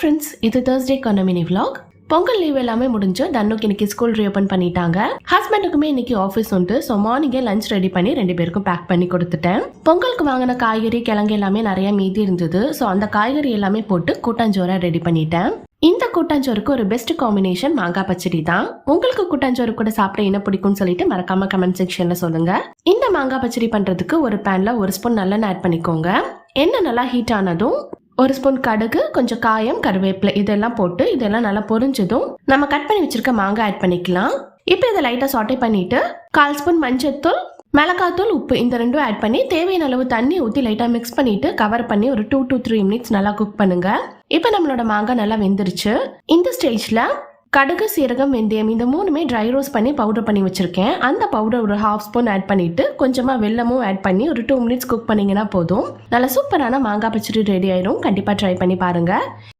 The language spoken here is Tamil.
ஃப்ரெண்ட்ஸ், இது தேர்ஸ்டேக்கான மினி vlog. பொங்கல் லீவ் எல்லாமே முடிஞ்சு தன்னுக்கு இன்னைக்கு ஸ்கூல் ரீஓபன் பண்ணிட்டாங்க. ஹஸ்பண்டுக்குமே இன்னைக்கு ஆஃபீஸ் உண்டு. ஸோ மார்னிங்கே லஞ்ச் ரெடி பண்ணி 2 பேருக்கும் பேக் பண்ணி கொடுத்துட்டேன். பொங்கலுக்கு வாங்கின காய்கறி கிழங்கு எல்லாமே நிறைய மீதி இருந்தது. ஸோ அந்த காய்கறி எல்லாமே போட்டு கூட்டாஞ்சோரை ரெடி பண்ணிட்டேன். இந்த கூட்டாஞ்சோருக்கு ஒரு பெஸ்ட் காம்பினேஷன் மாங்காய் பச்சடி தான். உங்களுக்கு கூட்டாஞ்சோறு கூட சாப்பிட என்ன பிடிக்கும்னு சொல்லிட்டு மறக்காம கமெண்ட் செக்ஷன்ல சொல்லுங்க. இந்த மாங்காய் பச்சடி பண்றதுக்கு ஒரு பேன்ல 1 ஸ்பூன் நல்லெண்ணெய் ஆட் பண்ணிக்கோங்க. எண்ணெய் நல்லா ஹீட் ஆனதும் 1 ஸ்பூன் கடுகு, கொஞ்சம் காயம், கருவேப்பிலை இதெல்லாம் போட்டு இதெல்லாம் நல்லா பொரிஞ்சதும் நம்ம கட் பண்ணி வச்சிருக்க மாங்காய் ஆட் பண்ணிக்கலாம். இப்போ இதை லைட்டா சாட்டே பண்ணிட்டு 1/4 ஸ்பூன் மஞ்சள்தூள், மிளகாத்தூள், உப்பு இந்த ரெண்டும் ஆட் பண்ணி தேவையான அளவு தண்ணி ஊற்றி லைட்டா மிக்ஸ் பண்ணிட்டு கவர் பண்ணி ஒரு 2 to 3 மினிட்ஸ் நல்லா குக் பண்ணுங்க. இப்போ நம்மளோட மாங்காய் நல்லா வெந்துருச்சு. இந்த ஸ்டேஜ்ல கடுகு, சீரகம், வெந்தயம் இந்த 3மே ட்ரை ரோஸ்ட் பண்ணி பவுடர் பண்ணி வச்சிருக்கேன். அந்த பவுடர் ஒரு 1/2 ஸ்பூன் ஆட் பண்ணிட்டு கொஞ்சமா வெல்லமும் ஆட் பண்ணி ஒரு 2 மினிட்ஸ் குக் பண்ணீங்கன்னா போதும். நல்லா சூப்பரான மாங்காய் பச்சடி ரெடி ஆயிரும். கண்டிப்பா ட்ரை பண்ணி பாருங்க.